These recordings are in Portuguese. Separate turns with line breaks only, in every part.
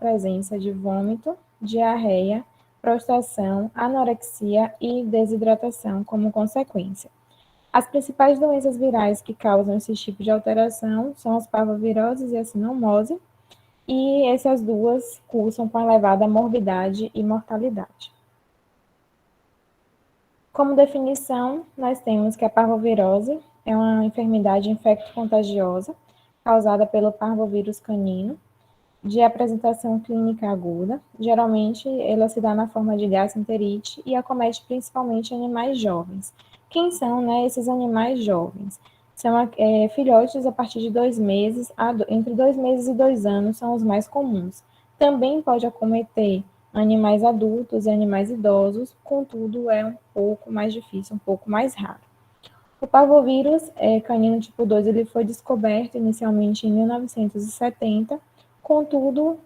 presença de vômito, diarreia, prostração, anorexia e desidratação como consequência. As principais doenças virais que causam esse tipo de alteração são as parvoviroses e a cinomose, e essas duas cursam com elevada morbidade e mortalidade. Como definição, nós temos que a parvovirose é uma enfermidade infecto-contagiosa causada pelo parvovírus canino, de apresentação clínica aguda. Geralmente, ela se dá na forma de gastroenterite e acomete principalmente animais jovens. Quem são, né, esses animais jovens? São filhotes a partir de 2 meses, entre 2 meses e 2 anos são os mais comuns. Também pode acometer animais adultos e animais idosos, contudo, é um pouco mais difícil, um pouco mais raro. O parvovírus canino tipo 2 ele foi descoberto inicialmente em 1970, contudo,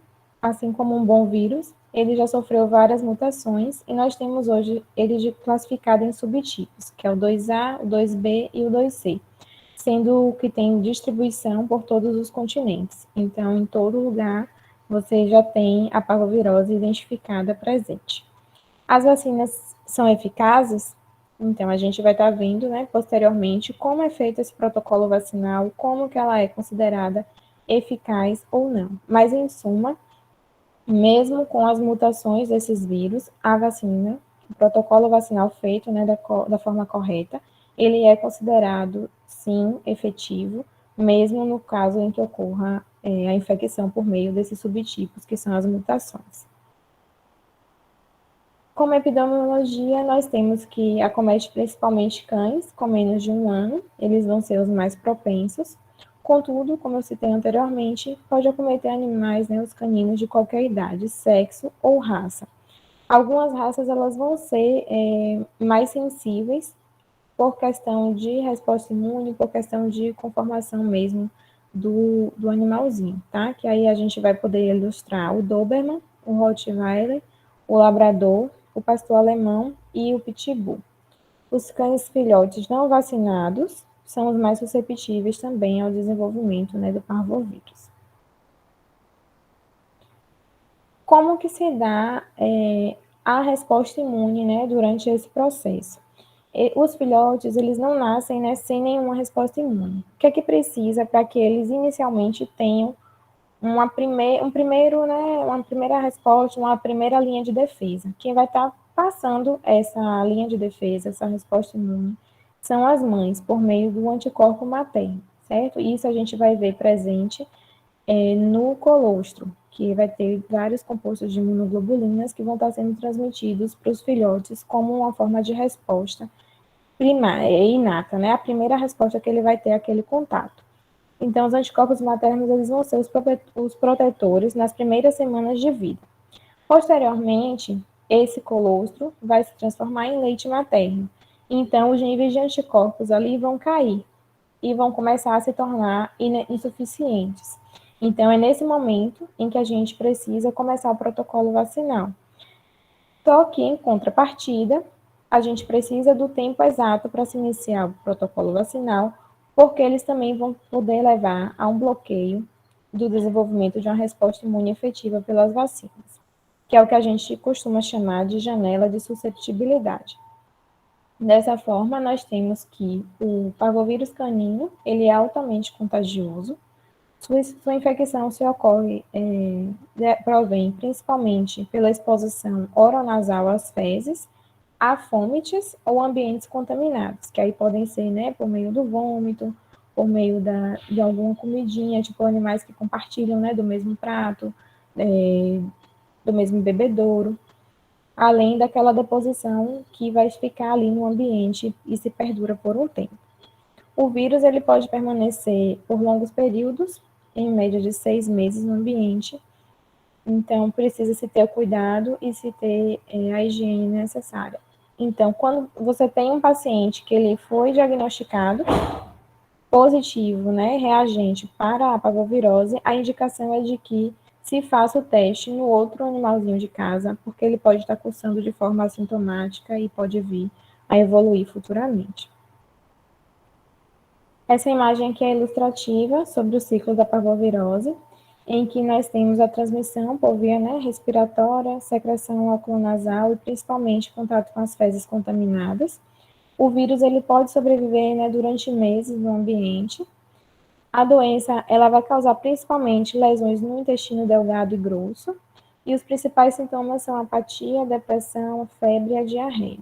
assim como um bom vírus, ele já sofreu várias mutações e nós temos hoje ele classificado em subtipos, que é o 2A, o 2B e o 2C, sendo que tem distribuição por todos os continentes. Então, em todo lugar, você já tem a parvovirose identificada presente. As vacinas são eficazes? Então, a gente vai estar vendo, né, posteriormente, como é feito esse protocolo vacinal, como que ela é considerada eficaz ou não. Mas, em suma, mesmo com as mutações desses vírus, a vacina, o protocolo vacinal feito, né, da forma correta, ele é considerado, sim, efetivo, mesmo no caso em que ocorra a infecção por meio desses subtipos, que são as mutações. Como epidemiologia, nós temos que acomete principalmente cães com menos de 1 ano, eles vão ser os mais propensos. Contudo, como eu citei anteriormente, pode acometer animais, né, os caninos de qualquer idade, sexo ou raça. Algumas raças elas vão ser mais sensíveis por questão de resposta imune, por questão de conformação mesmo do animalzinho, tá? Que aí a gente vai poder ilustrar o Doberman, o Rottweiler, o Labrador, o Pastor Alemão e o Pitbull. Os cães filhotes não vacinados são os mais susceptíveis também ao desenvolvimento, né, do parvovírus. Como que se dá a resposta imune, né, durante esse processo? Os filhotes, eles não nascem, né, sem nenhuma resposta imune. O que é que precisa para que eles inicialmente tenham uma primeira resposta, uma primeira linha de defesa? Quem vai estar passando essa linha de defesa, essa resposta imune, são as mães, por meio do anticorpo materno, certo? Isso a gente vai ver presente no colostro, que vai ter vários compostos de imunoglobulinas que vão estar sendo transmitidos para os filhotes como uma forma de resposta primária, inata, né? A primeira resposta que ele vai ter é aquele contato. Então, os anticorpos maternos, eles vão ser os protetores nas primeiras semanas de vida. Posteriormente, esse colostro vai se transformar em leite materno. Então, os níveis de anticorpos ali vão cair e vão começar a se tornar insuficientes. Então, é nesse momento em que a gente precisa começar o protocolo vacinal. Só que, em contrapartida, a gente precisa do tempo exato para se iniciar o protocolo vacinal, porque eles também vão poder levar a um bloqueio do desenvolvimento de uma resposta imune efetiva pelas vacinas, que é o que a gente costuma chamar de janela de susceptibilidade. Dessa forma, nós temos que o parvovírus canino, ele é altamente contagioso. Sua infecção se ocorre, provém principalmente pela exposição oronasal às fezes, a fomites ou ambientes contaminados, que aí podem ser, né, por meio do vômito, por meio de alguma comidinha, tipo animais que compartilham, né, do mesmo prato, do mesmo bebedouro, além daquela deposição que vai ficar ali no ambiente e se perdura por um tempo. O vírus ele pode permanecer por longos períodos, em média de 6 meses no ambiente, então precisa se ter o cuidado e se ter a higiene necessária. Então, quando você tem um paciente que ele foi diagnosticado positivo, né, reagente para a parvovirose, a indicação é de que se faça o teste no outro animalzinho de casa, porque ele pode estar cursando de forma assintomática e pode vir a evoluir futuramente. Essa imagem aqui é ilustrativa sobre o ciclo da parvovirose. em que nós temos a transmissão por via, né, respiratória, secreção oculonasal e principalmente contato com as fezes contaminadas. O vírus ele pode sobreviver, né, durante meses no ambiente. A doença ela vai causar principalmente lesões no intestino delgado e grosso, e os principais sintomas são apatia, depressão, febre e a diarreia.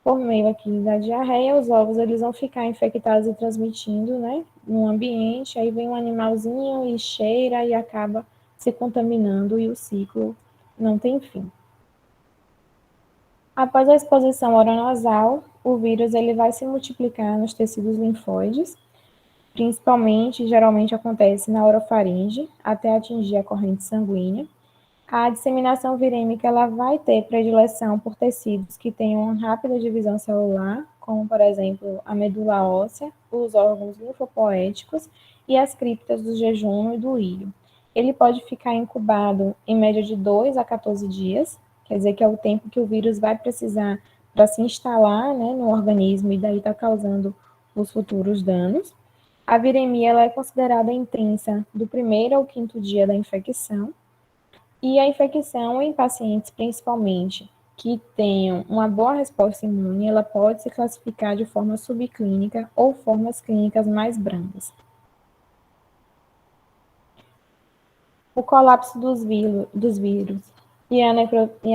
Por meio aqui da diarreia, os ovos eles vão ficar infectados e transmitindo, né, no ambiente, aí vem um animalzinho e cheira e acaba se contaminando e o ciclo não tem fim. Após a exposição oronasal, o vírus ele vai se multiplicar nos tecidos linfóides, principalmente, geralmente acontece na orofaringe, até atingir a corrente sanguínea. A disseminação virêmica ela vai ter predileção por tecidos que tenham uma rápida divisão celular, como, por exemplo, a medula óssea, os órgãos linfopoéticos e as criptas do jejum e do ilho. Ele pode ficar incubado em média de 2 a 14 dias, quer dizer que é o tempo que o vírus vai precisar para se instalar, né, no organismo e daí está causando os futuros danos. A viremia ela é considerada intensa do primeiro ao quinto dia da infecção, e a infecção em pacientes, principalmente, que tenham uma boa resposta imune, ela pode se classificar de forma subclínica ou formas clínicas mais brandas. O colapso dos vírus e a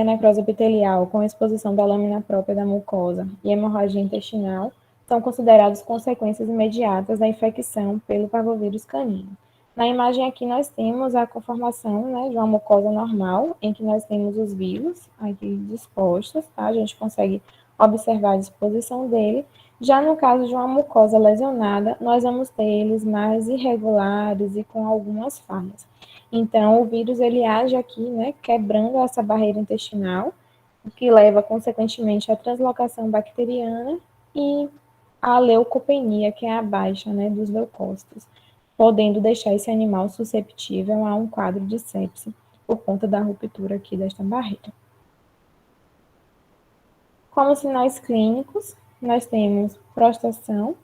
necrose epitelial com exposição da lâmina própria da mucosa e hemorragia intestinal são considerados consequências imediatas da infecção pelo parvovírus canino. Na imagem aqui nós temos a conformação, né, de uma mucosa normal, em que nós temos os vírus aqui dispostos, tá? A gente consegue observar a disposição dele. Já no caso de uma mucosa lesionada, nós vamos ter eles mais irregulares e com algumas falhas. Então, o vírus ele age aqui, né, quebrando essa barreira intestinal, o que leva consequentemente à translocação bacteriana e à leucopenia, que é a baixa, né, dos leucócitos, podendo deixar esse animal susceptível a um quadro de sepse por conta da ruptura aqui desta barreira. Como sinais clínicos, nós temos prostração,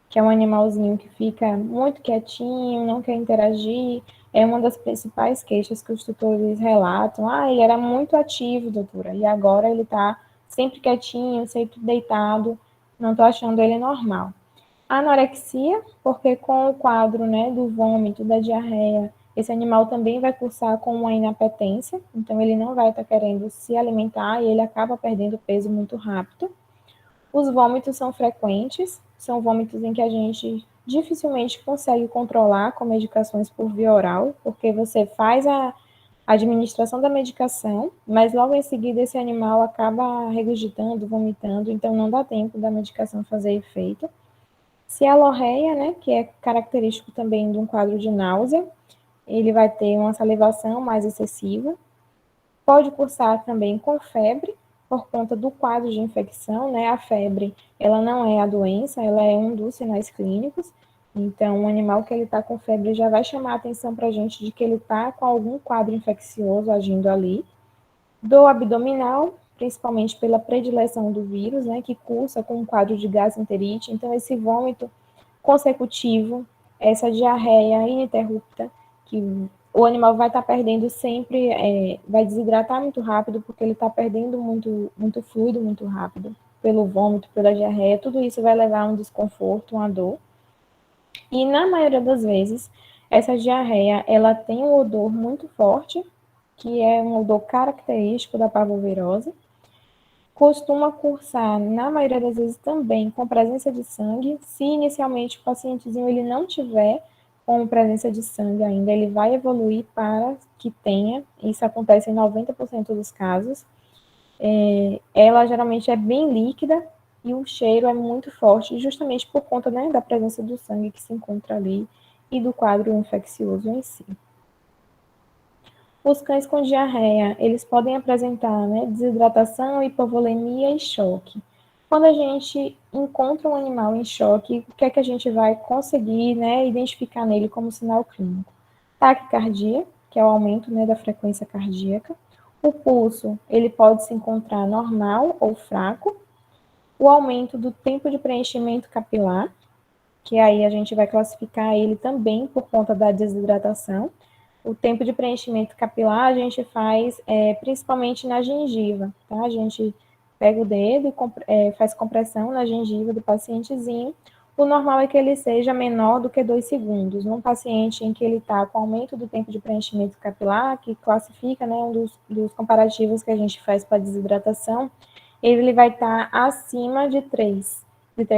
que é um animalzinho que fica muito quietinho, não quer interagir. É uma das principais queixas que os tutores relatam. Ah, ele era muito ativo, doutora, e agora ele está sempre quietinho, sempre deitado, não estou achando ele normal. Anorexia, porque com o quadro, né, do vômito, da diarreia, esse animal também vai cursar com uma inapetência, então ele não vai estar querendo se alimentar e ele acaba perdendo peso muito rápido. Os vômitos são frequentes, são vômitos em que a gente dificilmente consegue controlar com medicações por via oral, porque você faz a administração da medicação, mas logo em seguida esse animal acaba regurgitando, vomitando, então não dá tempo da medicação fazer efeito. Cialorreia, né, que é característico também de um quadro de náusea, ele vai ter uma salivação mais excessiva. Pode cursar também com febre, por conta do quadro de infecção, né? A febre, ela não é a doença, ela é um dos sinais clínicos. Então, um animal que ele está com febre já vai chamar a atenção para a gente de que ele está com algum quadro infeccioso agindo ali. Dor abdominal, principalmente pela predileção do vírus, né? Que cursa com um quadro de gastroenterite. Então, esse vômito consecutivo, essa diarreia ininterrupta, que o animal vai estar perdendo sempre, vai desidratar muito rápido, porque ele está perdendo muito fluido muito rápido, pelo vômito, pela diarreia, tudo isso vai levar a um desconforto, uma dor. E na maioria das vezes, essa diarreia, ela tem um odor muito forte, que é um odor característico da parvovirose, costuma cursar, na maioria das vezes, também com presença de sangue. Se inicialmente o pacientezinho ele não tiver com presença de sangue ainda, ele vai evoluir para que tenha, isso acontece em 90% dos casos. Ela geralmente é bem líquida e o cheiro é muito forte, justamente por conta, né, da presença do sangue que se encontra ali e do quadro infeccioso em si. Os cães com diarreia, eles podem apresentar, né, desidratação, hipovolemia e choque. Quando a gente encontra um animal em choque, o que é que a gente vai conseguir, né, identificar nele como sinal clínico? Taquicardia, que é o aumento, né, da frequência cardíaca. O pulso, ele pode se encontrar normal ou fraco. O aumento do tempo de preenchimento capilar, que aí a gente vai classificar ele também por conta da desidratação. O tempo de preenchimento capilar a gente faz principalmente na gengiva, tá? A gente pega o dedo e faz compressão na gengiva do pacientezinho. O normal é que ele seja menor do que 2 segundos. Num paciente em que ele está com aumento do tempo de preenchimento capilar, que classifica, né, um dos comparativos que a gente faz para desidratação, ele vai estar acima de 3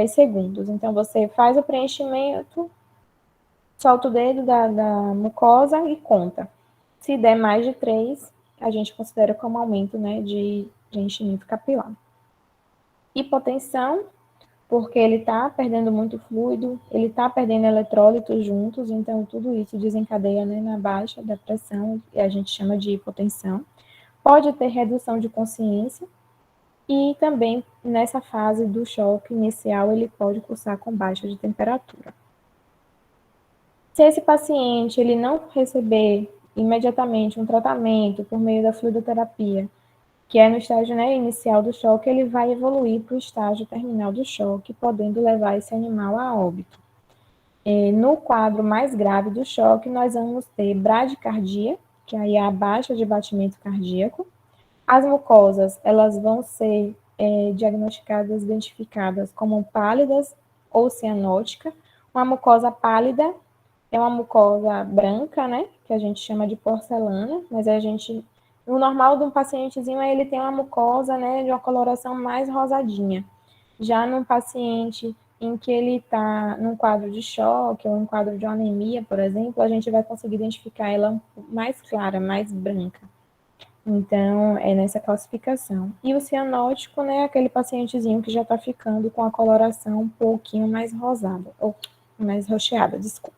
segundos. Então, você faz o preenchimento, solta o dedo da mucosa e conta. Se der mais de 3, a gente considera como aumento, né, de preenchimento capilar. Hipotensão, porque ele está perdendo muito fluido, ele está perdendo eletrólitos juntos, então tudo isso desencadeia, né, na baixa da pressão, e a gente chama de hipotensão. Pode ter redução de consciência, e também nessa fase do choque inicial ele pode cursar com baixa de temperatura. Se esse paciente ele não receber imediatamente um tratamento por meio da fluidoterapia, que é no estágio, né, inicial do choque, ele vai evoluir para o estágio terminal do choque, podendo levar esse animal a óbito. No quadro mais grave do choque, nós vamos ter bradicardia, que aí é a baixa de batimento cardíaco. As mucosas, elas vão ser diagnosticadas, identificadas como pálidas ou cianótica. Uma mucosa pálida é uma mucosa branca, né, que a gente chama de porcelana, mas o normal de um pacientezinho é ele ter uma mucosa, né, de uma coloração mais rosadinha. Já num paciente em que ele está num quadro de choque ou em quadro de anemia, por exemplo, a gente vai conseguir identificar ela mais clara, mais branca. Então, é nessa classificação. E o cianótico, né, aquele pacientezinho que já está ficando com a coloração um pouquinho mais rosada, ou mais roxeada, desculpa.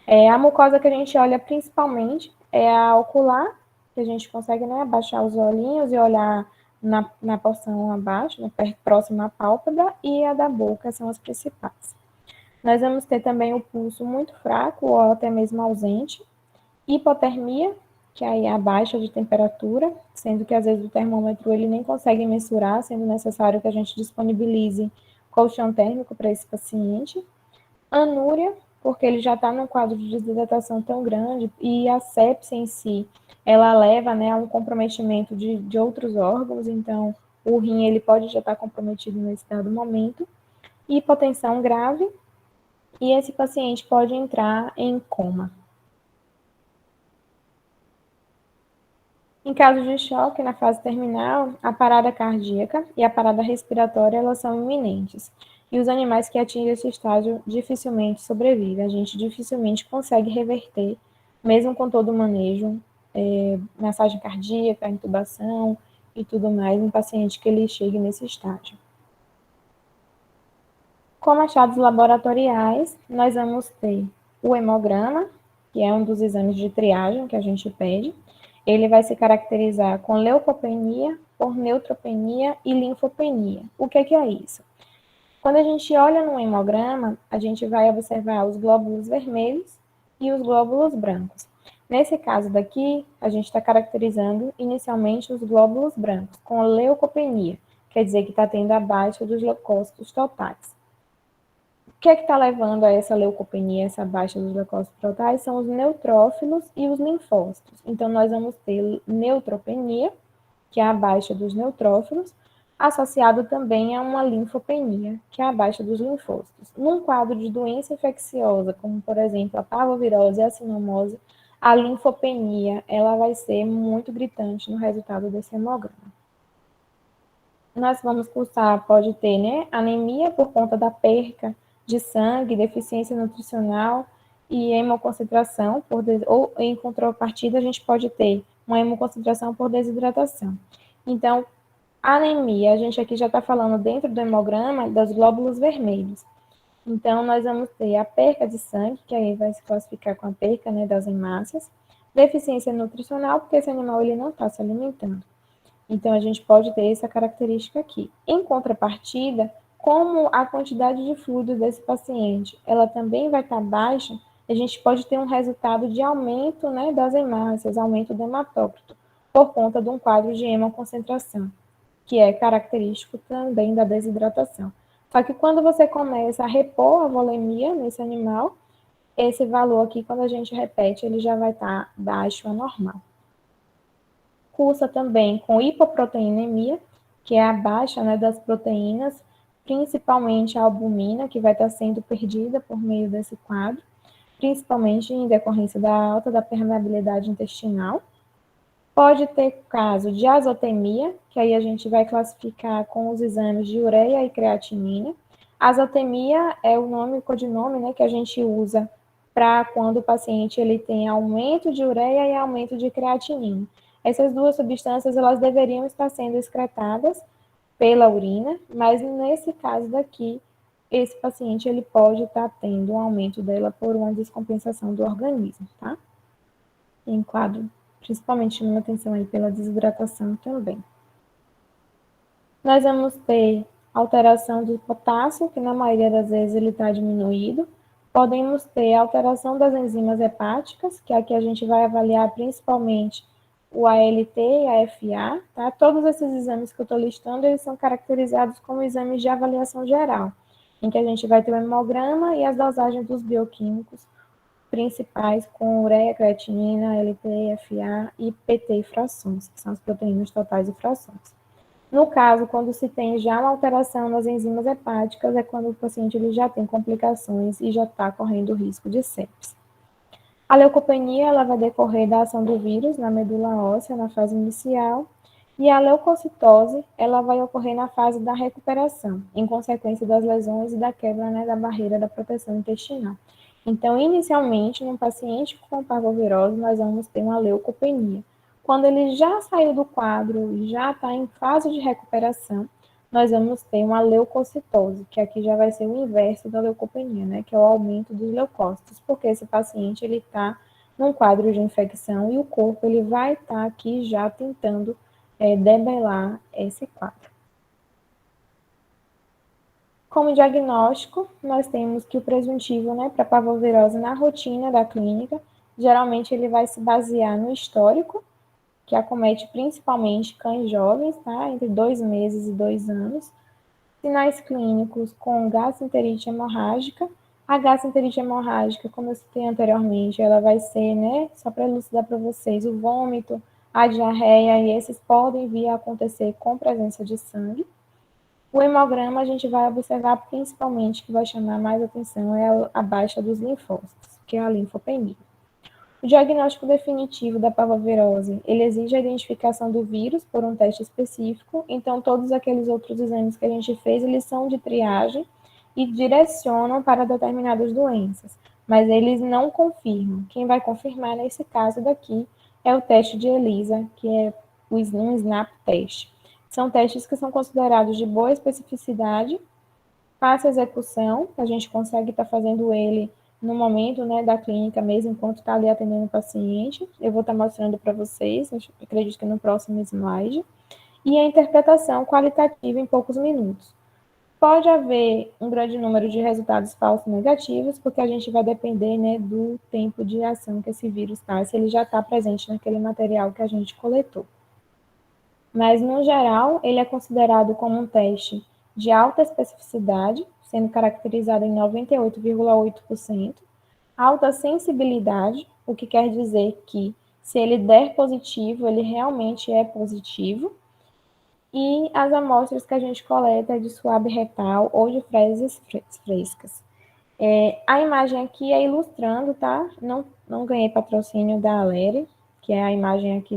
A mucosa que a gente olha principalmente é a ocular, que a gente consegue, né, abaixar os olhinhos e olhar na porção abaixo, próximo à pálpebra, e a da boca são as principais. Nós vamos ter também o pulso muito fraco ou até mesmo ausente, hipotermia, que aí é a baixa de temperatura, sendo que às vezes o termômetro ele nem consegue mensurar, sendo necessário que a gente disponibilize colchão térmico para esse paciente. Anúria, porque ele já está num quadro de desidratação tão grande, e a sepsia em si, ela leva, né, a um comprometimento de outros órgãos, então o rim ele pode já estar comprometido nesse dado momento. Hipotensão grave, e esse paciente pode entrar em coma. Em caso de choque na fase terminal, a parada cardíaca e a parada respiratória elas são iminentes. E os animais que atingem esse estágio dificilmente sobrevivem. A gente dificilmente consegue reverter, mesmo com todo o manejo, massagem cardíaca, intubação e tudo mais, um paciente que ele chegue nesse estágio. Como achados laboratoriais, nós vamos ter o hemograma, que é um dos exames de triagem que a gente pede. Ele vai se caracterizar com leucopenia, por neutropenia e linfopenia. O que é isso? Quando a gente olha no hemograma, a gente vai observar os glóbulos vermelhos e os glóbulos brancos. Nesse caso daqui, a gente está caracterizando inicialmente os glóbulos brancos, com leucopenia, quer dizer que está tendo a baixa dos leucócitos totais. O que está levando a essa leucopenia, essa baixa dos leucócitos totais, são os neutrófilos e os linfócitos. Então, nós vamos ter neutropenia, que é a baixa dos neutrófilos, associado também a uma linfopenia, que é a baixa dos linfócitos. Num quadro de doença infecciosa, como, por exemplo, a parvovirose e a sinomose, a linfopenia ela vai ser muito gritante no resultado desse hemograma. Nós vamos cursar, pode ter, né, anemia por conta da perca de sangue, deficiência nutricional e hemoconcentração, ou em contrapartida a gente pode ter uma hemoconcentração por desidratação. Então, a anemia, a gente aqui já está falando dentro do hemograma das glóbulos vermelhos. Então, nós vamos ter a perca de sangue, que aí vai se classificar com a perca, né, das hemácias, deficiência nutricional, porque esse animal ele não está se alimentando. Então, a gente pode ter essa característica aqui. Em contrapartida, como a quantidade de fluido desse paciente, ela também vai estar baixa, a gente pode ter um resultado de aumento, né, das hemácias, aumento do hematócrito, por conta de um quadro de hemoconcentração, que é característico também da desidratação. Só que quando você começa a repor a volemia nesse animal, esse valor aqui, quando a gente repete, ele já vai estar baixo a normal. Cursa também com hipoproteinemia, que é a baixa, né, das proteínas, principalmente a albumina, que vai estar sendo perdida por meio desse quadro, principalmente em decorrência da alta da permeabilidade intestinal. Pode ter caso de azotemia, que aí a gente vai classificar com os exames de ureia e creatinina. Azotemia é o nome, o codinome, né, que a gente usa para quando o paciente ele tem aumento de ureia e aumento de creatinina. Essas duas substâncias elas deveriam estar sendo excretadas pela urina, mas nesse caso daqui, esse paciente ele pode estar tendo um aumento dela por uma descompensação do organismo, tá? Em quadro, principalmente chamando atenção aí pela desidratação também. Nós vamos ter alteração do potássio, que na maioria das vezes ele está diminuído. Podemos ter alteração das enzimas hepáticas, que aqui a gente vai avaliar principalmente o ALT e a FA, tá? Todos esses exames que eu estou listando, eles são caracterizados como exames de avaliação geral, em que a gente vai ter o hemograma e as dosagens dos bioquímicos principais com ureia, creatinina, LT, FA e PT e frações, que são as proteínas totais e frações. No caso, quando se tem já uma alteração nas enzimas hepáticas, é quando o paciente ele já tem complicações e já está correndo o risco de sepsis. A leucopenia ela vai decorrer da ação do vírus na medula óssea na fase inicial, e a leucocitose ela vai ocorrer na fase da recuperação, em consequência das lesões e da quebra, né, da barreira da proteção intestinal. Então, inicialmente, no paciente com parvovirose, nós vamos ter uma leucopenia. Quando ele já saiu do quadro e já está em fase de recuperação, nós vamos ter uma leucocitose, que aqui já vai ser o inverso da leucopenia, né, que é o aumento dos leucócitos, porque esse paciente ele está num quadro de infecção e o corpo ele vai estar aqui já tentando debelar esse quadro. Como diagnóstico, nós temos que o presuntivo, né, para parvovirose na rotina da clínica, geralmente ele vai se basear no histórico, que acomete principalmente cães jovens, tá, entre 2 meses e 2 anos. Sinais clínicos com gastroenterite hemorrágica. A gastroenterite hemorrágica, como eu citei anteriormente, ela vai ser, né, só para elucidar para vocês, o vômito, a diarreia, e esses podem vir a acontecer com presença de sangue. O hemograma a gente vai observar principalmente, que vai chamar mais atenção, é a baixa dos linfócitos, que é a linfopenia. O diagnóstico definitivo da parvovirose, ele exige a identificação do vírus por um teste específico, então todos aqueles outros exames que a gente fez, eles são de triagem e direcionam para determinadas doenças, mas eles não confirmam. Quem vai confirmar nesse caso daqui é o teste de ELISA, que é um SNAP teste. São testes que são considerados de boa especificidade, fácil execução, a gente consegue estar fazendo ele no momento, né, da clínica mesmo, enquanto está ali atendendo o paciente. Eu vou estar mostrando para vocês, acredito que no próximo slide. E a interpretação qualitativa em poucos minutos. Pode haver um grande número de resultados falsos negativos, porque a gente vai depender, né, do tempo de ação que esse vírus está, se ele já está presente naquele material que a gente coletou. Mas, no geral, ele é considerado como um teste de alta especificidade, sendo caracterizado em 98,8%, alta sensibilidade, o que quer dizer que, se ele der positivo, ele realmente é positivo, e as amostras que a gente coleta é de suave retal ou de fezes frescas. A imagem aqui é ilustrando, tá? Não ganhei patrocínio da Aleri, que é a imagem aqui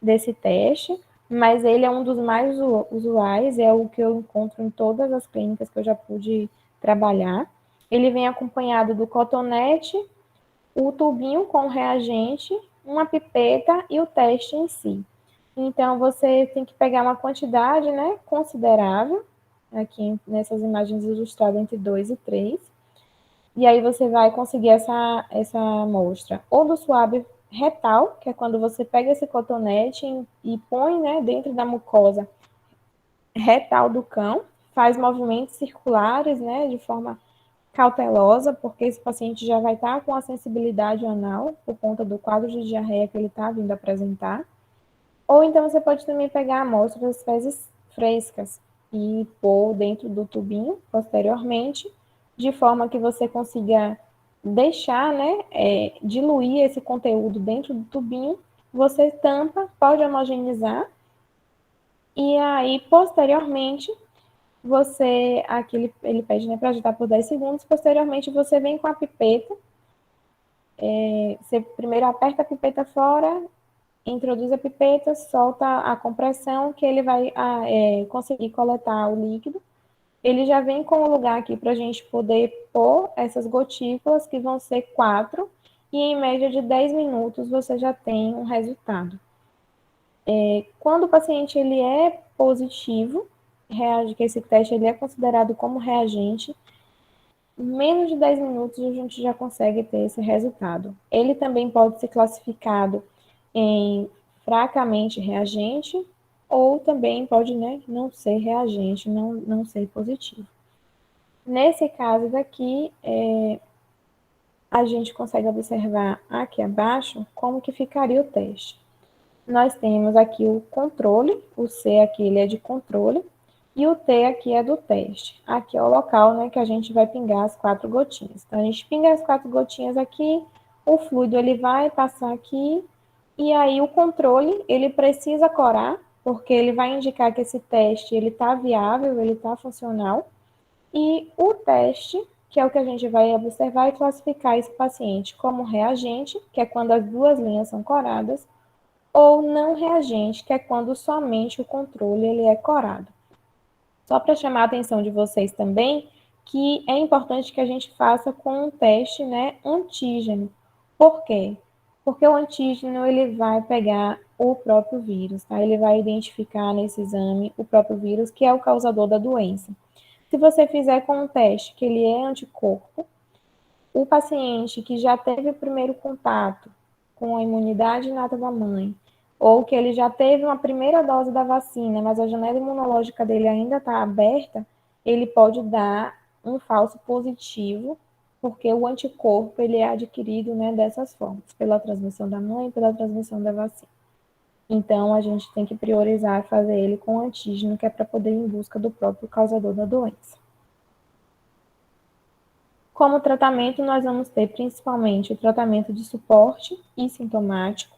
desse teste, mas ele é um dos mais usuais, é o que eu encontro em todas as clínicas que eu já pude trabalhar. Ele vem acompanhado do cotonete, o tubinho com reagente, uma pipeta e o teste em si. Então, você tem que pegar uma quantidade, né, considerável, aqui nessas imagens ilustradas entre 2 e 3, e aí você vai conseguir essa amostra ou do suave retal, que é quando você pega esse cotonete e põe, né, dentro da mucosa retal do cão, faz movimentos circulares, né, de forma cautelosa, porque esse paciente já vai estar com a sensibilidade anal, por conta do quadro de diarreia que ele está vindo apresentar. Ou então você pode também pegar a amostra das fezes frescas e pôr dentro do tubinho posteriormente, de forma que você consiga deixar, né, diluir esse conteúdo dentro do tubinho. Você tampa, pode homogeneizar, e aí, posteriormente, você, aqui ele pede, né, para agitar por 10 segundos, posteriormente você vem com a pipeta, você primeiro aperta a pipeta fora, introduz a pipeta, solta a compressão, que ele vai conseguir coletar o líquido. Ele já vem com o lugar aqui para a gente poder pôr essas gotículas, que vão ser 4, e em média de 10 minutos você já tem um resultado. Quando o paciente ele é positivo, que esse teste ele é considerado como reagente, em menos de 10 minutos a gente já consegue ter esse resultado. Ele também pode ser classificado em fracamente reagente, ou também pode, né, não ser reagente, não ser positivo. Nesse caso daqui, a gente consegue observar aqui abaixo como que ficaria o teste. Nós temos aqui o controle, o C aqui ele é de controle, e o T aqui é do teste. Aqui é o local, né, que a gente vai pingar as 4 gotinhas. Então, a gente pinga as 4 gotinhas aqui, o fluido ele vai passar aqui, e aí o controle, ele precisa corar, porque ele vai indicar que esse teste ele está viável, ele está funcional. E o teste, que é o que a gente vai observar e classificar esse paciente como reagente, que é quando as duas linhas são coradas, ou não reagente, que é quando somente o controle ele é corado. Só para chamar a atenção de vocês também, que é importante que a gente faça com um teste, né, antígeno. Por quê? Porque o antígeno ele vai pegar o próprio vírus, tá? Ele vai identificar nesse exame o próprio vírus, que é o causador da doença. Se você fizer com um teste que ele é anticorpo, o paciente que já teve o primeiro contato com a imunidade inata da mãe, ou que ele já teve uma primeira dose da vacina, mas a janela imunológica dele ainda está aberta, ele pode dar um falso positivo, porque o anticorpo ele é adquirido, né, dessas formas, pela transmissão da mãe e pela transmissão da vacina. Então, a gente tem que priorizar fazer ele com antígeno, que é para poder ir em busca do próprio causador da doença. Como tratamento, nós vamos ter principalmente o tratamento de suporte e sintomático.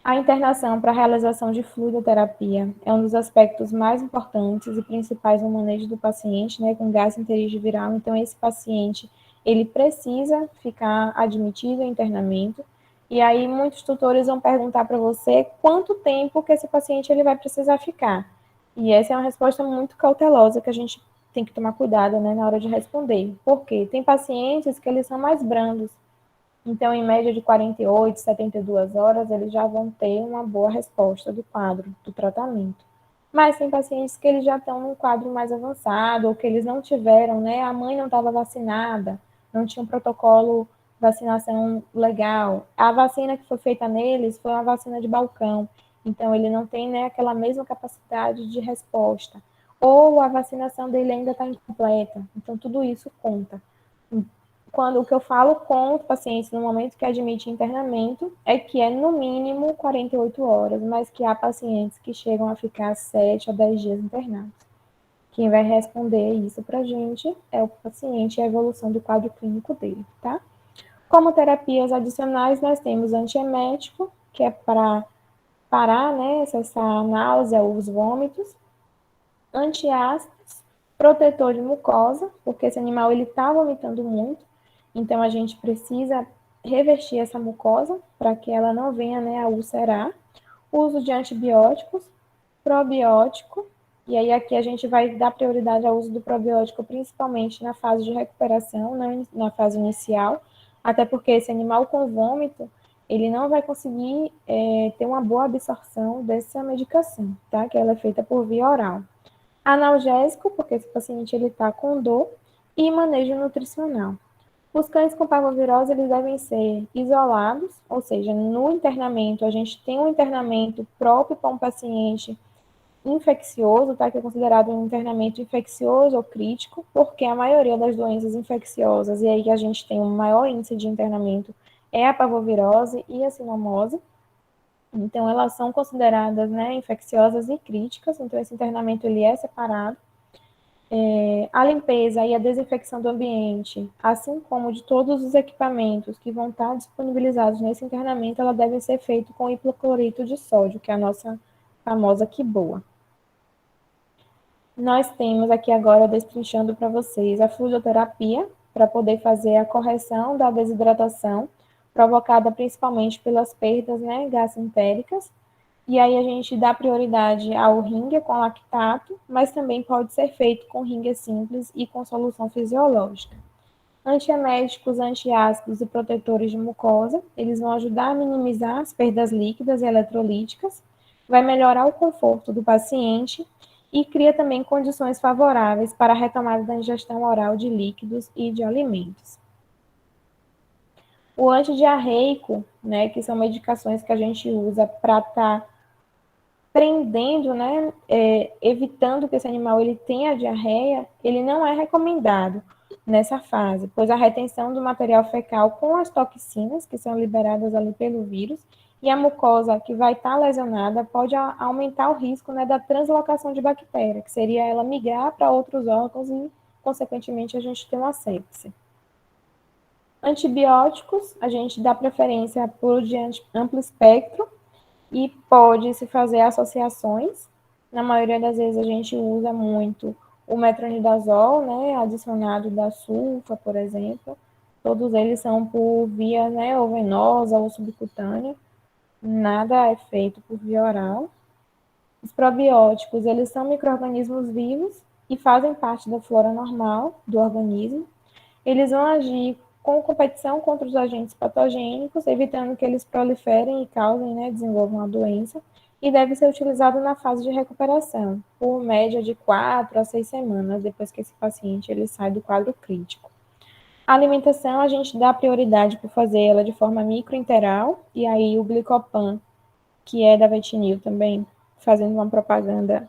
A internação para a realização de fluidoterapia é um dos aspectos mais importantes e principais no manejo do paciente, né, com gastroenterite viral. Então, esse paciente, ele precisa ficar admitido em internamento. E aí, muitos tutores vão perguntar para você quanto tempo que esse paciente ele vai precisar ficar. E essa é uma resposta muito cautelosa que a gente tem que tomar cuidado, né, na hora de responder. Por quê? Tem pacientes que eles são mais brandos. Então, em média de 48, 72 horas, eles já vão ter uma boa resposta do quadro, do tratamento. Mas tem pacientes que eles já estão num quadro mais avançado, ou que eles não tiveram, né? A mãe não estava vacinada, não tinha um protocolo de vacinação legal. A vacina que foi feita neles foi uma vacina de balcão. Então, ele não tem, né, aquela mesma capacidade de resposta. Ou a vacinação dele ainda está incompleta. Então, tudo isso conta. Quando o que eu falo com os pacientes no momento que admite internamento é que é no mínimo 48 horas, mas que há pacientes que chegam a ficar 7 a 10 dias internados. Quem vai responder isso para a gente é o paciente e a evolução do quadro clínico dele, tá? Como terapias adicionais, nós temos antiemético, que é para parar, né, essa náusea, os vômitos, antiácidos, protetor de mucosa, porque esse animal ele está vomitando muito, então a gente precisa revestir essa mucosa para que ela não venha, né, a ulcerar. Uso de antibióticos, probiótico, e aí aqui a gente vai dar prioridade ao uso do probiótico principalmente na fase de recuperação, não na fase inicial, até porque esse animal com vômito, ele não vai conseguir ter uma boa absorção dessa medicação, tá? Que ela é feita por via oral. Analgésico, porque esse paciente ele está com dor, e manejo nutricional. Os cães com parvovirose eles devem ser isolados, ou seja, no internamento a gente tem um internamento próprio para um paciente infeccioso, tá? Que é considerado um internamento infeccioso ou crítico, porque a maioria das doenças infecciosas, e aí que a gente tem um maior índice de internamento, é a parvovirose e a sinomose. Então, elas são consideradas, né, infecciosas e críticas, então esse internamento ele é separado. A limpeza e a desinfecção do ambiente, assim como de todos os equipamentos que vão estar disponibilizados nesse internamento, ela deve ser feita com hipoclorito de sódio, que é a nossa famosa Quiboa. Nós temos aqui agora, destrinchando para vocês, a fluidoterapia, para poder fazer a correção da desidratação, provocada principalmente pelas perdas, né, gasentéricas. E aí a gente dá prioridade ao ringue com lactato, mas também pode ser feito com ringue simples e com solução fisiológica. Antieméticos, antiácidos e protetores de mucosa, eles vão ajudar a minimizar as perdas líquidas e eletrolíticas, vai melhorar o conforto do paciente e cria também condições favoráveis para a retomada da ingestão oral de líquidos e de alimentos. O antidiarreico, né, que são medicações que a gente usa para estar prendendo, né, evitando que esse animal ele tenha diarreia, ele não é recomendado nessa fase, pois a retenção do material fecal com as toxinas que são liberadas ali pelo vírus e a mucosa que vai estar lesionada pode aumentar o risco, né, da translocação de bactéria, que seria ela migrar para outros órgãos e, consequentemente, a gente ter uma sepse. Antibióticos, a gente dá preferência por de amplo espectro, e pode-se fazer associações. Na maioria das vezes a gente usa muito o metronidazol, né, adicionado da sulfa, por exemplo. Todos eles são por via, né, ou venosa ou subcutânea. Nada é feito por via oral. Os probióticos, eles são micro-organismos vivos e fazem parte da flora normal do organismo. Eles vão agir com competição contra os agentes patogênicos, evitando que eles proliferem e causem, né, desenvolvam a doença, e deve ser utilizado na fase de recuperação, por média de 4 a 6 semanas, depois que esse paciente ele sai do quadro crítico. A alimentação, a gente dá prioridade por fazer ela de forma microinteral, e aí o glicopan, que é da Vetinil também, fazendo uma propaganda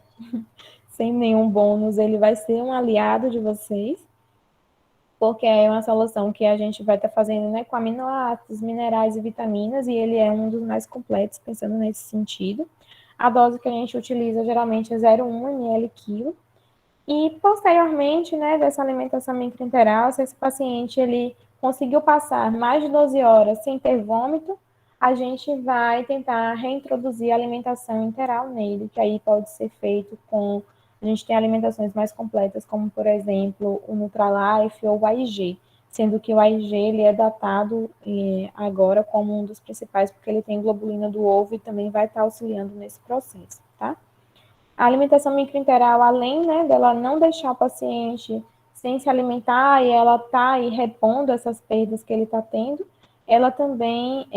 sem nenhum bônus, ele vai ser um aliado de vocês, porque é uma solução que a gente vai estar fazendo, né, com aminoácidos, minerais e vitaminas, e ele é um dos mais completos, pensando nesse sentido. A dose que a gente utiliza geralmente é 0,1 ml quilo. E posteriormente, né, dessa alimentação microinteral, se esse paciente ele conseguiu passar mais de 12 horas sem ter vômito, a gente vai tentar reintroduzir a alimentação interal nele, que aí pode ser feito com. A gente tem alimentações mais completas, como por exemplo o Nutralife ou o AIG, sendo que o AIG ele é datado agora como um dos principais, porque ele tem globulina do ovo e também vai estar auxiliando nesse processo, tá? A alimentação microinteral, além, né, dela não deixar o paciente sem se alimentar e ela tá aí repondo essas perdas que ele está tendo, ela também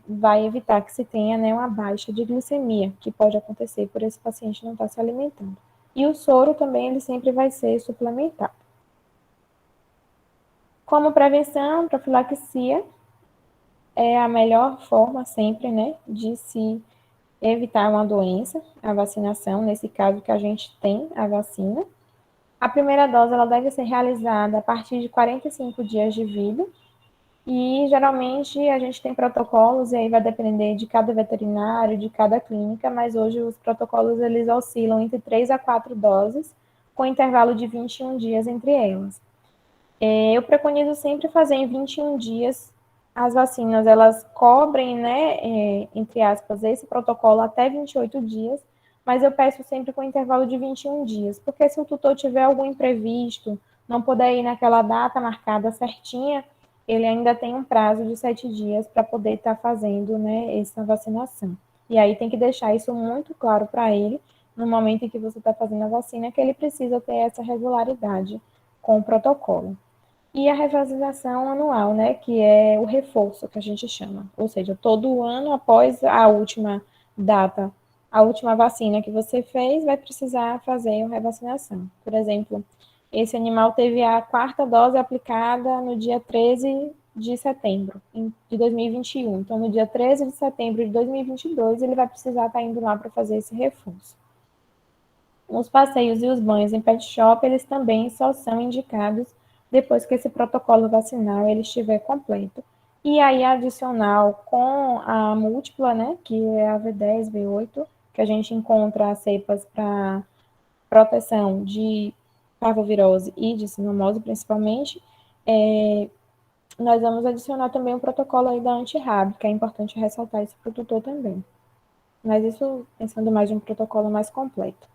vai evitar que se tenha, né, uma baixa de glicemia, que pode acontecer por esse paciente não estar se alimentando. E o soro também, ele sempre vai ser suplementado. Como prevenção, profilaxia é a melhor forma sempre, né, de se evitar uma doença, a vacinação, nesse caso que a gente tem a vacina. A primeira dose ela deve ser realizada a partir de 45 dias de vida e geralmente a gente tem protocolos e aí vai depender de cada veterinário, de cada clínica, mas hoje os protocolos eles oscilam entre 3 a 4 doses, com intervalo de 21 dias entre elas. Eu preconizo sempre fazer em 21 dias. As vacinas, elas cobrem, né, entre aspas, esse protocolo até 28 dias, mas eu peço sempre com intervalo de 21 dias, porque se o tutor tiver algum imprevisto, não puder ir naquela data marcada certinha, ele ainda tem um prazo de 7 dias para poder estar fazendo, né, essa vacinação. E aí tem que deixar isso muito claro para ele, no momento em que você está fazendo a vacina, que ele precisa ter essa regularidade com o protocolo. E a revasização anual, né, que é o reforço que a gente chama. Ou seja, todo ano após a última data, a última vacina que você fez, vai precisar fazer uma revacinação. Por exemplo, esse animal teve a quarta dose aplicada no dia 13 de setembro de 2021. Então, no dia 13 de setembro de 2022, ele vai precisar estar indo lá para fazer esse reforço. Os passeios e os banhos em pet shop, eles também só são indicados depois que esse protocolo vacinal ele estiver completo. E aí, adicional com a múltipla, né, que é a V10, V8, que a gente encontra as cepas para proteção de parvovirose e de sinomose, principalmente, nós vamos adicionar também o protocolo aí da antirrábica, é importante ressaltar isso para o tutor também. Mas isso pensando mais em um protocolo mais completo.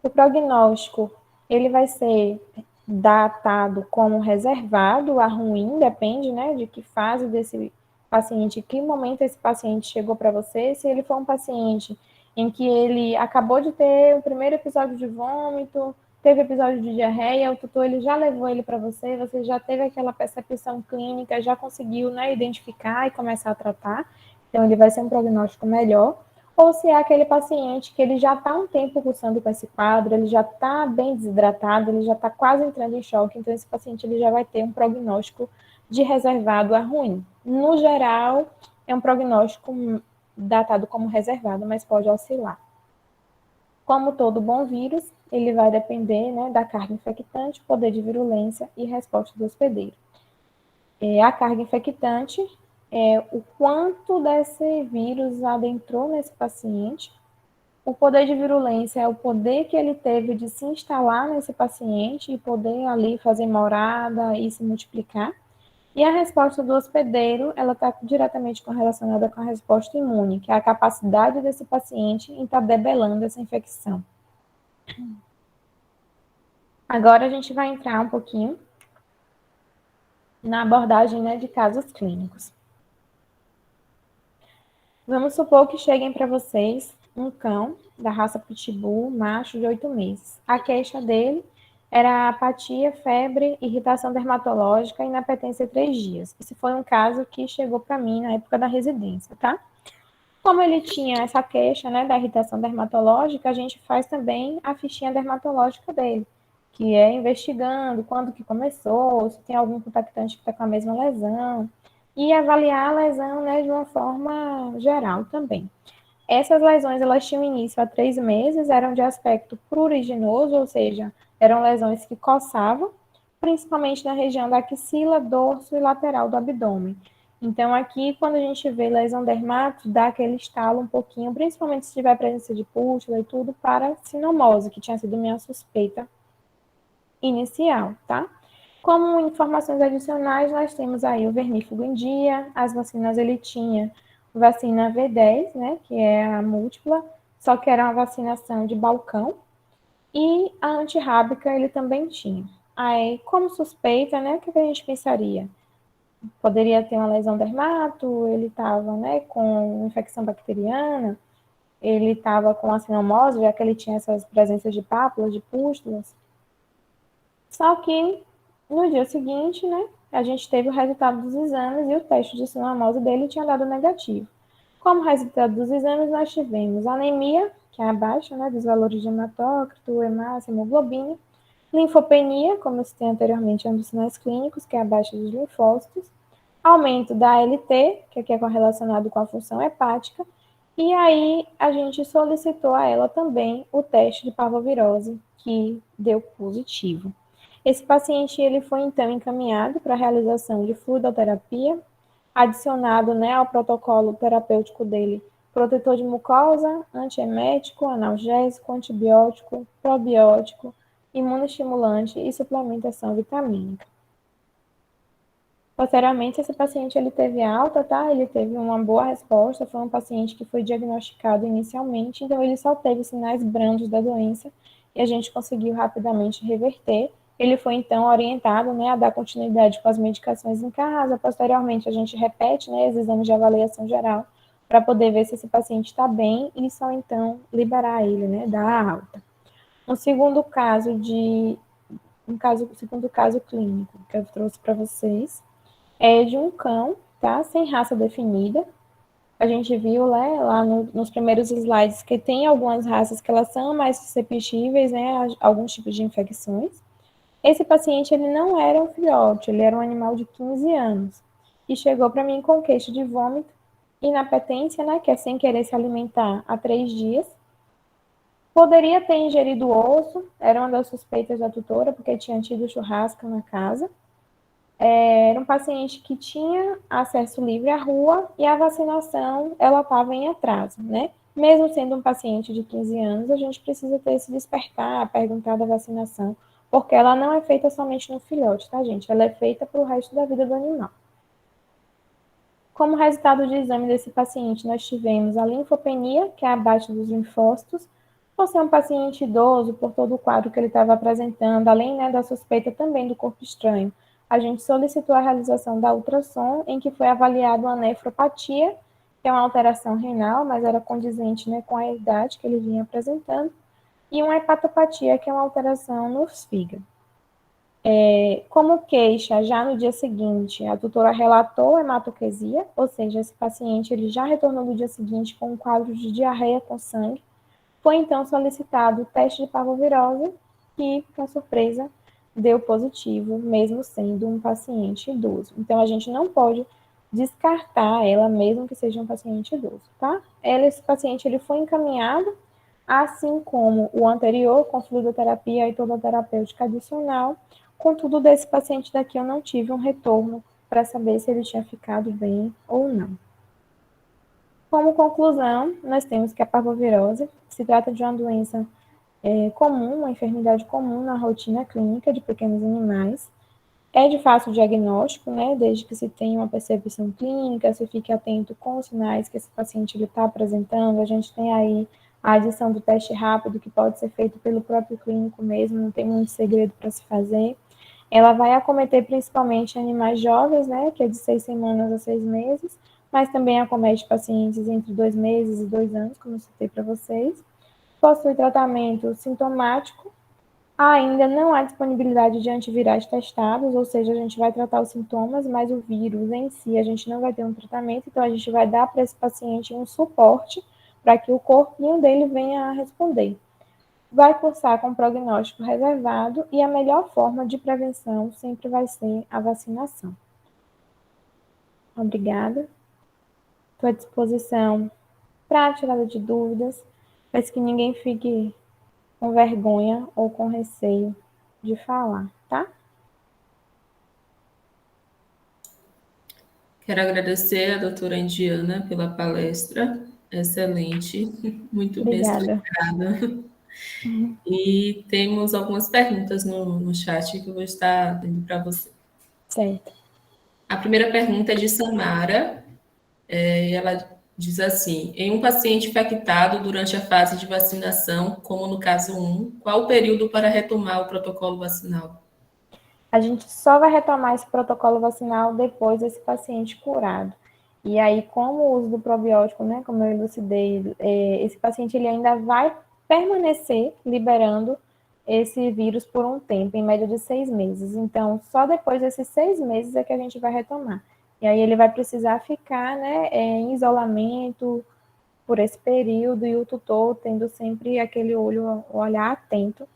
O prognóstico, ele vai ser datado como reservado a ruim, depende, né, de que fase desse paciente, que momento esse paciente chegou para você. Se ele for um paciente em que ele acabou de ter o primeiro episódio de vômito, teve episódio de diarreia, o tutor ele já levou ele para você, você já teve aquela percepção clínica, já conseguiu, né, identificar e começar a tratar, então ele vai ser um prognóstico melhor. Ou se é aquele paciente que ele já está um tempo cursando com esse quadro, ele já está bem desidratado, ele já está quase entrando em choque, então esse paciente ele já vai ter um prognóstico de reservado a ruim. No geral, é um prognóstico datado como reservado, mas pode oscilar. Como todo bom vírus, ele vai depender, né, da carga infectante, poder de virulência e resposta do hospedeiro. A carga infectante é o quanto desse vírus adentrou nesse paciente. O poder de virulência é o poder que ele teve de se instalar nesse paciente e poder ali fazer morada e se multiplicar. E a resposta do hospedeiro, ela está diretamente correlacionada com a resposta imune, que é a capacidade desse paciente em estar debelando essa infecção. Agora a gente vai entrar um pouquinho na abordagem, né, de casos clínicos. Vamos supor que cheguem para vocês um cão da raça Pitbull, macho de 8 meses. A queixa dele era apatia, febre, irritação dermatológica e inapetência 3 dias. Esse foi um caso que chegou para mim na época da residência, tá? Como ele tinha essa queixa, né, da irritação dermatológica, a gente faz também a fichinha dermatológica dele, que é investigando quando que começou, se tem algum contactante que está com a mesma lesão, e avaliar a lesão, né, de uma forma geral também. Essas lesões, elas tinham início há 3 meses, eram de aspecto pruriginoso, ou seja, eram lesões que coçavam, principalmente na região da axila, dorso e lateral do abdômen. Então, aqui, quando a gente vê lesão dermato, dá aquele estalo um pouquinho, principalmente se tiver presença de pústula e tudo, para sinomose, que tinha sido minha suspeita inicial, tá? Como informações adicionais, nós temos aí o vermífugo em dia, as vacinas ele tinha vacina V10, né, que é a múltipla, só que era uma vacinação de balcão, e a antirrábica ele também tinha. Aí, como suspeita, né, o que a gente pensaria? Poderia ter uma lesão dermato, ele estava, né, com infecção bacteriana, ele estava com a sinomose, já que ele tinha essas presenças de pápulas, de pústulas. Só que no dia seguinte, né, a gente teve o resultado dos exames e o teste de sinomose dele tinha dado negativo. Como resultado dos exames, nós tivemos anemia, que é abaixo, né, dos valores de hematócrito, hemácia, hemoglobina, linfopenia, como eu citei anteriormente, é um dos sinais clínicos, que é abaixo dos linfócitos, aumento da ALT, que aqui é correlacionado com a função hepática, e aí a gente solicitou a ela também o teste de parvovirose, que deu positivo. Esse paciente ele foi então encaminhado para a realização de fluidoterapia, adicionado, né, ao protocolo terapêutico dele protetor de mucosa, antiemético, analgésico, antibiótico, probiótico, imunoestimulante e suplementação vitamínica. Posteriormente, esse paciente ele teve alta, tá? Ele teve uma boa resposta, foi um paciente que foi diagnosticado inicialmente, então ele só teve sinais brandos da doença e a gente conseguiu rapidamente reverter. Ele foi então orientado, né, a dar continuidade com as medicações em casa. Posteriormente, a gente repete, né, os exames de avaliação geral para poder ver se esse paciente está bem e só então liberar ele, né, dar alta. Um segundo caso segundo caso clínico que eu trouxe para vocês é de um cão, tá? Sem raça definida. A gente viu, né, lá nos primeiros slides que tem algumas raças que elas são mais susceptíveis, né, a alguns tipos de infecções. Esse paciente, ele não era um filhote, ele era um animal de 15 anos. E chegou para mim com queixa de vômito, inapetência, né, que é sem querer se alimentar há 3 dias. Poderia ter ingerido osso, era uma das suspeitas da tutora, porque tinha tido churrasco na casa. Era um paciente que tinha acesso livre à rua e a vacinação, ela estava em atraso, né? Mesmo sendo um paciente de 15 anos, a gente precisa ter esse despertar, perguntar da vacinação, porque ela não é feita somente no filhote, tá, gente? Ela é feita para o resto da vida do animal. Como resultado do exame desse paciente, nós tivemos a linfopenia, que é abaixo dos linfócitos, por ser um paciente idoso, por todo o quadro que ele estava apresentando, além, né, da suspeita também do corpo estranho. A gente solicitou a realização da ultrassom, em que foi avaliado a nefropatia, que é uma alteração renal, mas era condizente, né, com a idade que ele vinha apresentando, e uma hepatopatia, que é uma alteração nos fígados. Como queixa, já no dia seguinte, a tutora relatou hematoquesia, ou seja, esse paciente ele já retornou no dia seguinte com um quadro de diarreia com sangue. Foi então solicitado o teste de parvovirose, que, com surpresa, deu positivo, mesmo sendo um paciente idoso. Então, a gente não pode descartar ela, mesmo que seja um paciente idoso, tá? Esse paciente ele foi encaminhado, assim como o anterior, com fluidoterapia e todoterapêutica adicional. Contudo, desse paciente daqui eu não tive um retorno para saber se ele tinha ficado bem ou não. Como conclusão, nós temos que a parvovirose se trata de uma doença comum, uma enfermidade comum na rotina clínica de pequenos animais. É de fácil diagnóstico, né? Desde que se tenha uma percepção clínica, se fique atento com os sinais que esse paciente está apresentando. A gente tem aí a adição do teste rápido, que pode ser feito pelo próprio clínico mesmo, não tem muito segredo para se fazer. Ela vai acometer principalmente animais jovens, né? Que é de 6 semanas a 6 meses, mas também acomete pacientes entre 2 meses e 2 anos, como eu citei para vocês. Possui tratamento sintomático. Ainda não há disponibilidade de antivirais testados, ou seja, a gente vai tratar os sintomas, mas o vírus em si a gente não vai ter um tratamento, então a gente vai dar para esse paciente um suporte para que o corpinho dele venha a responder. Vai cursar com prognóstico reservado e a melhor forma de prevenção sempre vai ser a vacinação. Obrigada. Estou à disposição para tirada de dúvidas, mas que ninguém fique com vergonha ou com receio de falar, tá?
Quero agradecer a doutora Indiana pela palestra, excelente, muito bem
Obrigada.
explicada. E temos algumas perguntas no chat que eu vou estar dando para você.
Certo.
A primeira pergunta é de Samara, e ela diz assim: em um paciente infectado durante a fase de vacinação, como no caso 1, qual o período para retomar o protocolo vacinal?
A gente só vai retomar esse protocolo vacinal depois desse paciente curado. E aí, como o uso do probiótico, né, como eu elucidei, esse paciente ele ainda vai permanecer liberando esse vírus por um tempo, em média de 6 meses. Então, só depois desses 6 meses é que a gente vai retomar. E aí ele vai precisar ficar, né, em isolamento por esse período e o tutor tendo sempre aquele olhar atento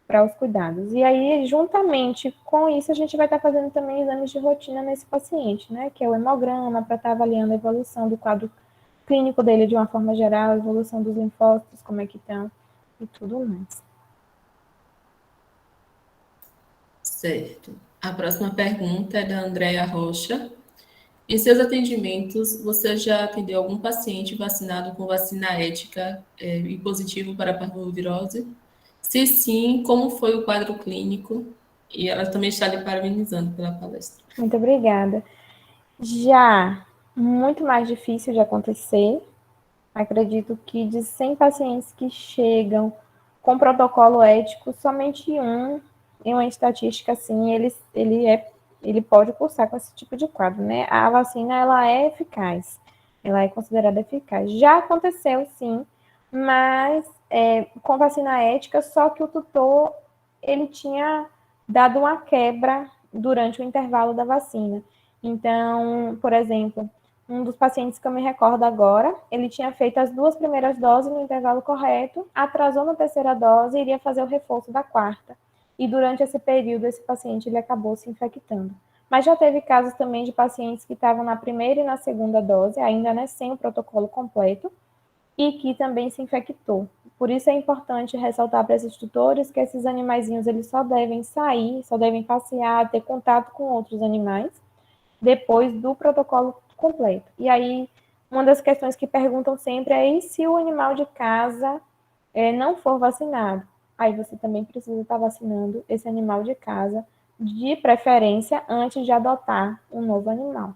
para os cuidados. E aí, juntamente com isso, a gente vai estar fazendo também exames de rotina nesse paciente, né? Que é o hemograma, para estar avaliando a evolução do quadro clínico dele de uma forma geral, a evolução dos linfócitos, como é que estão e tudo mais.
Certo. A próxima pergunta é da Andréia Rocha. Em seus atendimentos, você já atendeu algum paciente vacinado com vacina ética e positivo para parvovirose? Se sim, como foi o quadro clínico? E ela também está lhe parabenizando pela palestra.
Muito obrigada. Já muito mais difícil de acontecer. Acredito que de 100 pacientes que chegam com protocolo ético, somente um, em uma estatística assim, ele pode cursar com esse tipo de quadro, né? A vacina, ela é eficaz, ela é considerada eficaz. Já aconteceu, sim, mas com vacina ética, só que o tutor, ele tinha dado uma quebra durante o intervalo da vacina. Então, por exemplo, um dos pacientes que eu me recordo agora, ele tinha feito as 2 primeiras doses no intervalo correto, atrasou na terceira dose e iria fazer o reforço da quarta. E durante esse período, esse paciente ele acabou se infectando. Mas já teve casos também de pacientes que estavam na primeira e na segunda dose, ainda né, sem o protocolo completo, e que também se infectou. Por isso é importante ressaltar para esses tutores que esses animaizinhos eles só devem sair, só devem passear, ter contato com outros animais, depois do protocolo completo. E aí, uma das questões que perguntam sempre é: e se o animal de casa não for vacinado? aí você também precisa estar vacinando esse animal de casa, de preferência antes de adotar um novo animal.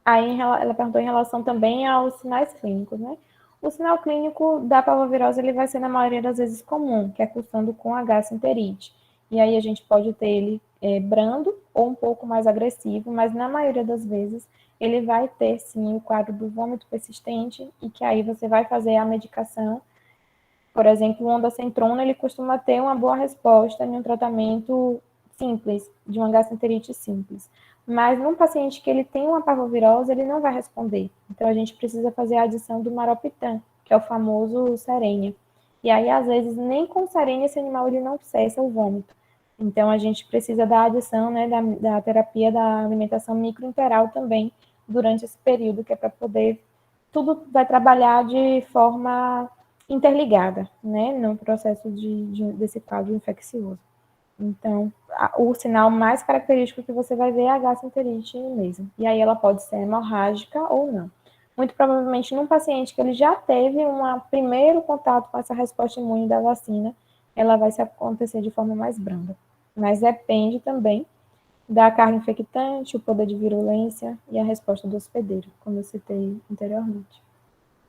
Aí ela perguntou em relação também aos sinais clínicos, né? O sinal clínico da parvovirose ele vai ser na maioria das vezes comum, que é cursando com gastroenterite. E aí a gente pode ter ele brando ou um pouco mais agressivo, mas na maioria das vezes ele vai ter sim o quadro do vômito persistente e que aí você vai fazer a medicação. Por exemplo, o ondansetrona ele costuma ter uma boa resposta em um tratamento simples, de uma gastroenterite simples. Mas num paciente que ele tem uma parvovirose, ele não vai responder. Então a gente precisa fazer a adição do maropitam, que é o famoso Serenia. E aí, às vezes, nem com Serenia esse animal ele não cessa o vômito. Então a gente precisa da adição, né, da terapia da alimentação microenteral também durante esse período, que é para poder tudo vai trabalhar de forma interligada, né, no processo desse quadro infeccioso. Então, o sinal mais característico que você vai ver é a gastroenterite mesmo. E aí ela pode ser hemorrágica ou não. Muito provavelmente, num paciente que ele já teve um primeiro contato com essa resposta imune da vacina, ela vai se acontecer de forma mais branda. Mas depende também da carga infectante, o poder de virulência e a resposta do hospedeiro, como eu citei anteriormente.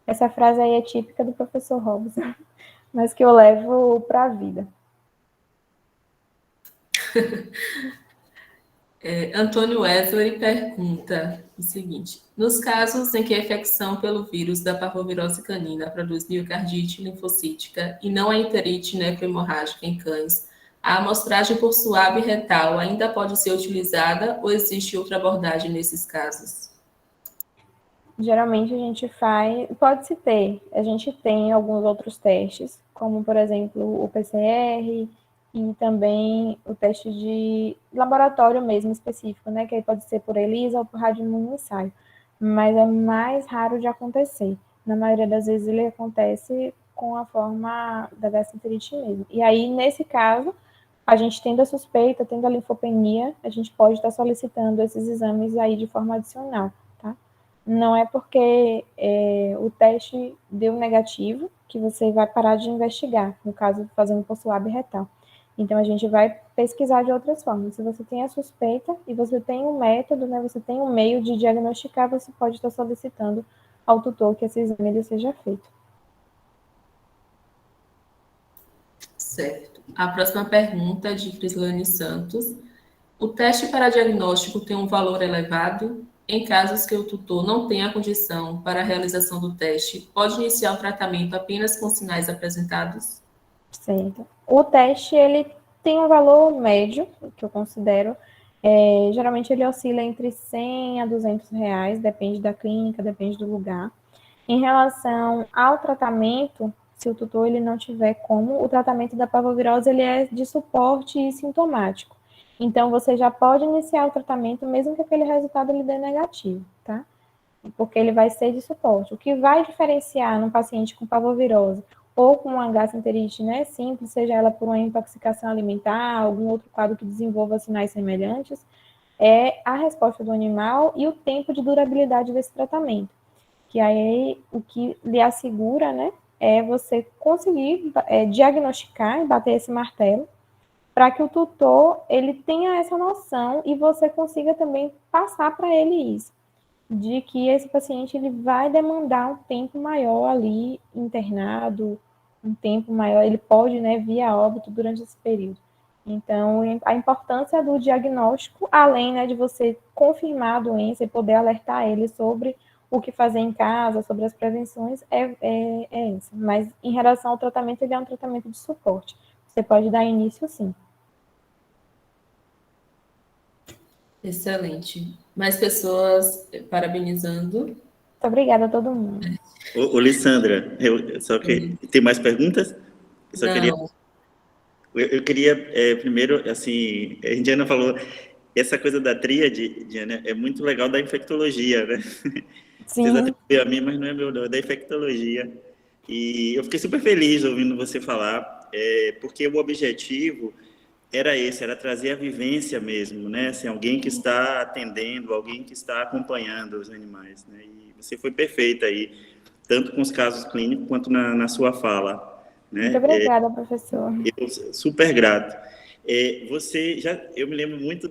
Essa frase aí é típica do professor Robson, mas que eu levo para a vida.
Antônio Wesley pergunta o seguinte: nos casos em que a infecção pelo vírus da parvovirose canina produz miocardite linfocítica e não a enterite nefrohemorrágica em cães, a amostragem por suave retal ainda pode ser utilizada ou existe outra abordagem nesses casos?
Geralmente a gente faz, pode-se ter, a gente tem alguns outros testes, como por exemplo o PCR e também o teste de laboratório mesmo específico, né, que aí pode ser por ELISA ou por radioimunoensaio, mas é mais raro de acontecer. Na maioria das vezes ele acontece com a forma da gastroenterite mesmo. E aí, nesse caso, a gente tendo a suspeita, tendo a linfopenia, a gente pode estar solicitando esses exames aí de forma adicional, tá? Não é porque o teste deu negativo que você vai parar de investigar, no caso, fazendo por suave retal. Então, a gente vai pesquisar de outras formas. Se você tem a suspeita e você tem um método, né, você tem um meio de diagnosticar, você pode estar solicitando ao tutor que esse exame seja feito.
Certo. A próxima pergunta é de Crislane Santos. O teste para diagnóstico tem um valor elevado? Em casos que o tutor não tenha condição para a realização do teste, pode iniciar o tratamento apenas com sinais apresentados?
Certo. O teste, ele tem um valor médio, que eu considero. Geralmente ele oscila entre 100 a 200 reais, depende da clínica, depende do lugar. Em relação ao tratamento, se o tutor ele não tiver como, o tratamento da parvovirose ele é de suporte e sintomático. Então, você já pode iniciar o tratamento mesmo que aquele resultado ele dê negativo, tá? Porque ele vai ser de suporte. O que vai diferenciar num paciente com parvovirose ou com uma gastroenterite, né, simples, seja ela por uma intoxicação alimentar, algum outro quadro que desenvolva sinais semelhantes, é a resposta do animal e o tempo de durabilidade desse tratamento. Que aí o que lhe assegura, né, é você conseguir diagnosticar e bater esse martelo para que o tutor ele tenha essa noção e você consiga também passar para ele isso, de que esse paciente ele vai demandar um tempo maior ali internado, um tempo maior, ele pode, né, vir a óbito durante esse período. Então, a importância do diagnóstico, além, né, de você confirmar a doença e poder alertar ele sobre o que fazer em casa, sobre as prevenções, é essa. Mas, em relação ao tratamento, ele é um tratamento de suporte. Você pode dar início, sim.
Excelente. Mais pessoas parabenizando.
Muito obrigada a todo mundo.
Ô, Lissandra, só que tem mais perguntas? Eu só queria,
Não,
eu queria primeiro, assim, a Indiana falou, essa coisa da tríade, Diana, é muito legal da infectologia, né? Vocês
Sim,
atribuem a mim, mas não é meu, não, é da infectologia. E eu fiquei super feliz ouvindo você falar, porque o objetivo era esse, era trazer a vivência mesmo, né? Assim, alguém que está atendendo, alguém que está acompanhando os animais, né? E você foi perfeita aí, tanto com os casos clínicos quanto na sua fala.
Muito
né?
obrigada, professor.
Eu super grato. Eu me lembro muito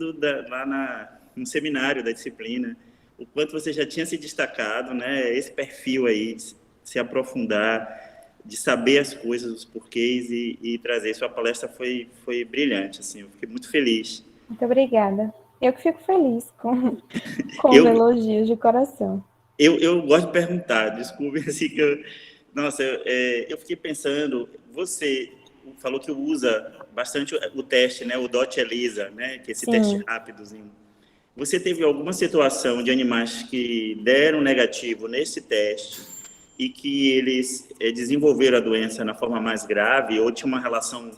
lá no seminário da disciplina, o quanto você já tinha se destacado, né? Esse perfil aí, de se aprofundar, de saber as coisas, os porquês e trazer. Sua palestra foi brilhante, assim, eu fiquei muito feliz.
Muito obrigada. Eu que fico feliz com os
Eu,
elogios de coração.
eu gosto de perguntar, desculpe, assim, nossa, eu fiquei pensando, você falou que usa bastante o teste, né? O DOT ELISA, né? Que é esse teste
Sim.
rápidozinho. Você teve alguma situação de animais que deram negativo nesse teste e que eles desenvolveram a doença na forma mais grave ou tinha uma relação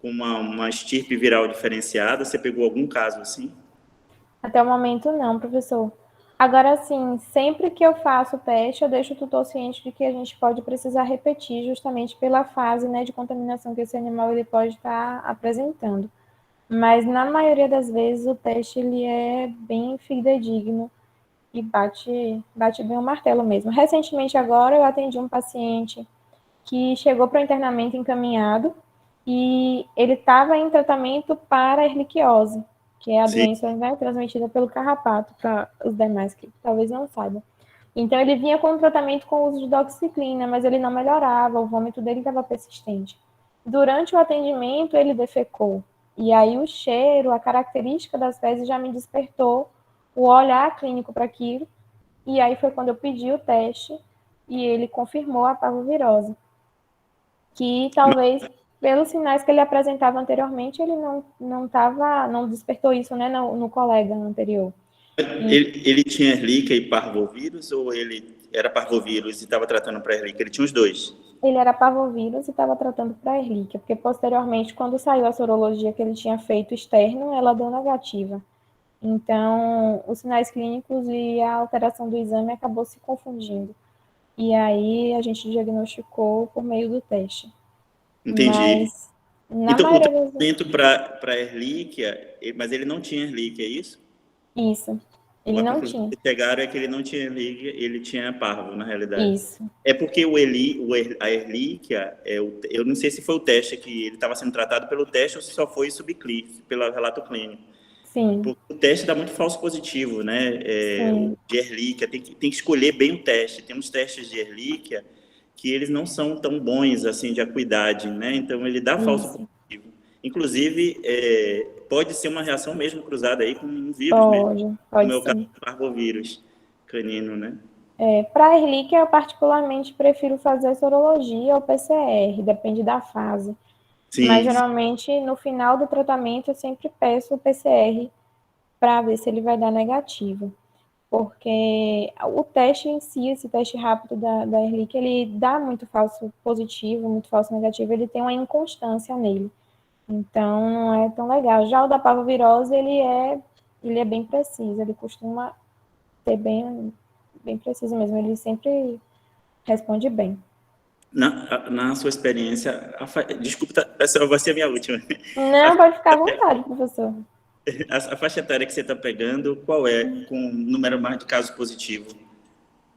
com uma estirpe viral diferenciada? Você pegou algum caso assim?
Até o momento, não, professor. Agora, sim, sempre que eu faço o teste, eu deixo o tutor ciente de que a gente pode precisar repetir, justamente pela fase, né, de contaminação que esse animal ele pode estar apresentando. Mas, na maioria das vezes, o teste ele é bem fidedigno e bate bem o martelo mesmo. Recentemente, agora, eu atendi um paciente que chegou para o internamento encaminhado e ele estava em tratamento para erliquiose, que é a
Sim.
doença, né, transmitida pelo carrapato, para os demais que talvez não saibam. Então, ele vinha com um tratamento com o uso de doxiciclina, mas ele não melhorava, o vômito dele estava persistente. Durante o atendimento, ele defecou. E aí, o cheiro, a característica das fezes já me despertou o olhar clínico para aquilo. E aí foi quando eu pedi o teste e ele confirmou a parvovirose, que talvez pelos sinais que ele apresentava anteriormente, ele não despertou isso, né, no colega anterior. E
Ele tinha Ehrlichia e parvovírus ou ele era parvovírus e estava tratando para Ehrlichia? Ele tinha os dois.
ele era parvovírus e estava tratando para Ehrlichia, porque posteriormente, quando saiu a sorologia que ele tinha feito externo, ela deu negativa. Então, os sinais clínicos e a alteração do exame acabou se confundindo. E aí a gente diagnosticou por meio do teste.
Entendi.
Mas, na
Então, o
maioria das vezes,
tratamento para Ehrlichia, mas ele não tinha Ehrlichia, é isso?
isso. Ele
A
não
conclusão
tinha.
que chegaram é que ele não tinha Ehrlichia, ele tinha parvo, na realidade.
Isso.
É porque a Ehrlichia, eu não sei se foi o teste que ele estava sendo tratado pelo teste ou se só foi subclínico, pelo relato clínico.
Sim,
Porque o teste dá muito falso positivo, né?
sim,
O de Ehrlichia, tem que escolher bem o teste. Tem uns testes de Ehrlichia que eles não são tão bons, assim, de acuidade, né? Então, ele dá falso
isso.
positivo. Inclusive, pode ser uma reação mesmo cruzada aí com um vírus mesmo, como
Pode
é o caso
sim.
do parvovírus canino, né?
Para a Ehrlichia, eu particularmente prefiro fazer sorologia ou PCR, depende da fase. Mas,
Sim,
geralmente, no final do tratamento, eu sempre peço o PCR para ver se ele vai dar negativo. Porque o teste em si, esse teste rápido da Ehrlichia, ele dá muito falso positivo, muito falso negativo, ele tem uma inconstância nele. Então, não é tão legal. Já o da parvovirose, ele é bem preciso, ele costuma ser bem preciso mesmo, ele sempre responde bem.
na sua experiência, desculpa, essa vai ser a minha última. A,
Não, pode ficar à vontade, professor.
a faixa etária que você está pegando, qual é com o número mais de casos positivos?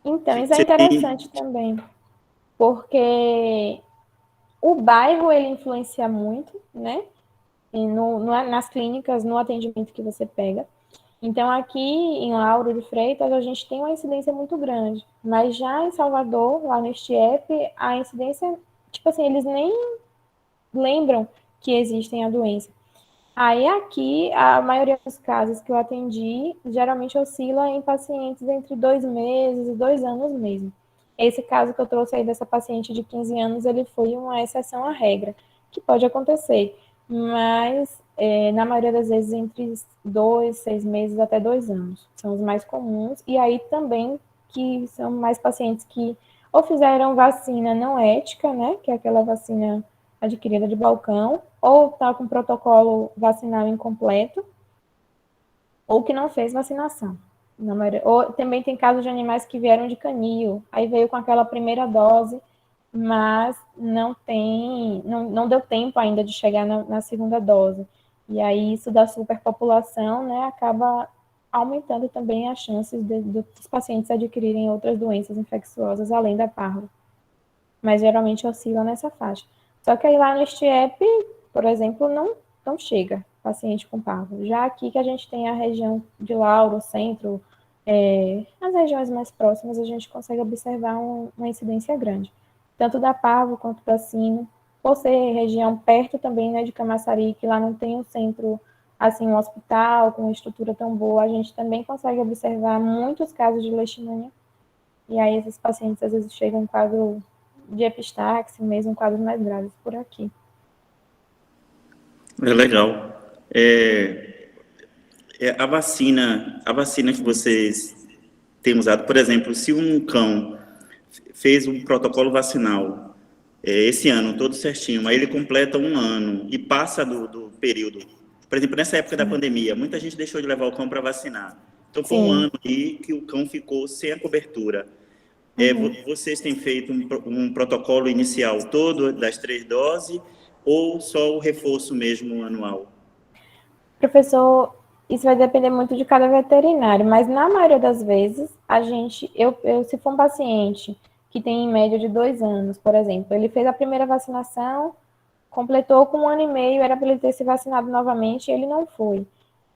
Então, isso é
Você tem.
interessante também, porque o bairro, ele influencia muito, né? E nas clínicas, no atendimento que você pega. Então, aqui em Lauro de Freitas, a gente tem uma incidência muito grande. Mas já em Salvador, lá no STIEP, a incidência, tipo assim, eles nem lembram que existem a doença. Aí aqui, a maioria dos casos que eu atendi, geralmente oscila em pacientes entre 2 meses e 2 anos mesmo. Esse caso que eu trouxe aí dessa paciente de 15 anos, ele foi uma exceção à regra, que pode acontecer, mas na maioria das vezes entre 2, 6 meses até 2 anos. São os mais comuns, e aí também que são mais pacientes que ou fizeram vacina não ética, né, que é aquela vacina adquirida de balcão, ou está com protocolo vacinal incompleto, ou que não fez vacinação. Ou também tem casos de animais que vieram de canil, aí veio com aquela primeira dose, mas não deu tempo ainda de chegar na segunda dose. E aí isso da superpopulação, né, acaba aumentando também as chances dos pacientes adquirirem outras doenças infecciosas além da parvo. Mas geralmente oscila nessa faixa. Só que aí lá no STIEP, por exemplo, não chega paciente com parvo. Já aqui que a gente tem a região de Lauro, Centro, as regiões mais próximas, a gente consegue observar uma incidência grande, tanto da parvo quanto da sino. Por ser região perto também, né, de Camaçari, que lá não tem um centro, assim, um hospital com uma estrutura tão boa, a gente também consegue observar muitos casos de leishmania. E aí esses pacientes às vezes chegam em quadro de epistaxe, mesmo quadros mais graves por aqui.
É legal. A vacina que vocês têm usado, por exemplo, se um cão fez um protocolo vacinal esse ano, todo certinho, mas ele completa um ano e passa do período. Por exemplo, nessa época da pandemia, muita gente deixou de levar o cão para vacinar. Então, foi um
Sim.
ano aí que o cão ficou sem a cobertura. Vocês têm feito um protocolo inicial todo das 3 doses ou só o reforço mesmo anual?
Professor, isso vai depender muito de cada veterinário, mas na maioria das vezes, se for um paciente que tem em média de 2 anos, por exemplo, ele fez a primeira vacinação, completou com 1 ano e meio, era para ele ter se vacinado novamente e ele não foi.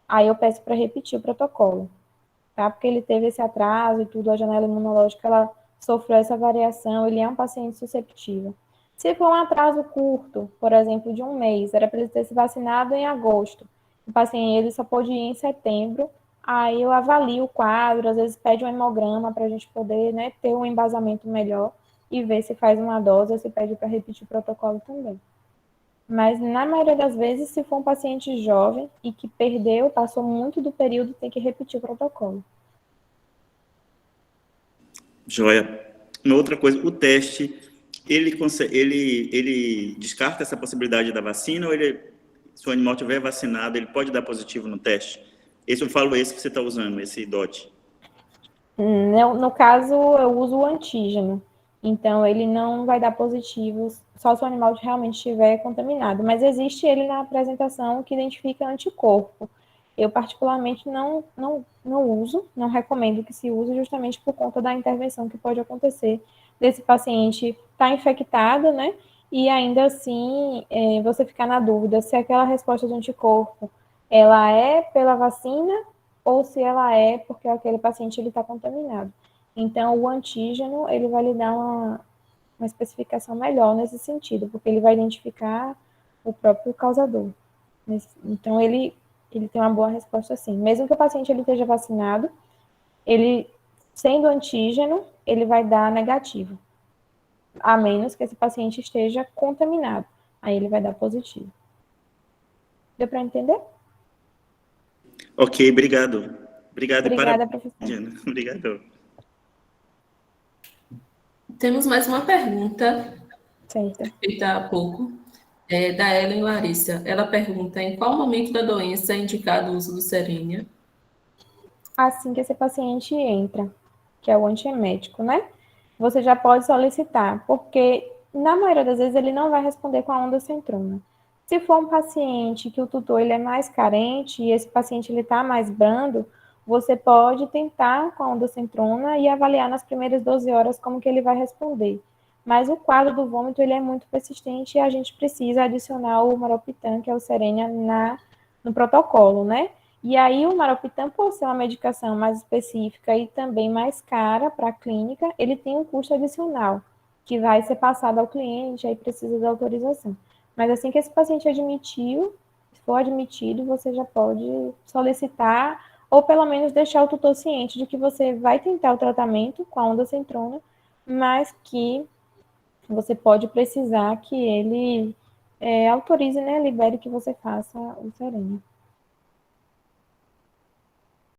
Aí eu peço para repetir o protocolo, tá? Porque ele teve esse atraso e tudo, a janela imunológica, ela sofreu essa variação, ele é um paciente susceptível. Se for um atraso curto, por exemplo, de 1 mês, era para ele ter se vacinado em agosto, o paciente ele só pôde ir em setembro, aí eu avalio o quadro, às vezes pede um hemograma para a gente poder, né, ter um embasamento melhor e ver se faz uma dose ou se pede para repetir o protocolo também. Mas na maioria das vezes, se for um paciente jovem e que perdeu, passou muito do período, tem que repetir o protocolo.
Joia. Uma outra coisa, o teste, ele descarta essa possibilidade da vacina ou se o animal tiver vacinado, ele pode dar positivo no teste? Esse que você está usando, esse DOT.
No caso, eu uso o antígeno. Então, ele não vai dar positivo só se o animal realmente estiver contaminado. Mas existe ele na apresentação que identifica anticorpo. Eu, particularmente, não uso, não recomendo que se use justamente por conta da intervenção que pode acontecer desse paciente estar infectado, né? E ainda assim, você ficar na dúvida se aquela resposta de anticorpo, ela é pela vacina ou se ela é porque aquele paciente está contaminado. Então, o antígeno, ele vai lhe dar uma especificação melhor nesse sentido, porque ele vai identificar o próprio causador. Então, ele tem uma boa resposta sim. Mesmo que o paciente ele esteja vacinado, ele, sendo antígeno, ele vai dar negativo. A menos que esse paciente esteja contaminado. Aí ele vai dar positivo. Deu para entender?
Ok, obrigado. Obrigado e
Obrigada,
parabéns,
professor.
Diana. Obrigado.
Temos mais uma pergunta
Certo.
feita há pouco, da Ellen Larissa. Ela pergunta: em qual momento da doença é indicado o uso do Serenia?
Assim que esse paciente entra, que é o antiemético, né? Você já pode solicitar, porque na maioria das vezes ele não vai responder com a ondansetrona. Se for um paciente que o tutor ele é mais carente e esse paciente ele está mais brando, você pode tentar com a ondansetrona e avaliar nas primeiras 12 horas como que ele vai responder. Mas o quadro do vômito ele é muito persistente e a gente precisa adicionar o maropitam, que é o Serenia, no protocolo, né? E aí o maropitam, por ser uma medicação mais específica e também mais cara para a clínica, ele tem um custo adicional, que vai ser passado ao cliente, aí precisa da autorização. Mas assim que esse paciente se for admitido, você já pode solicitar, ou pelo menos deixar o tutor ciente de que você vai tentar o tratamento com a ondansetrona, mas que você pode precisar que ele autorize, né, libere que você faça o Serenia.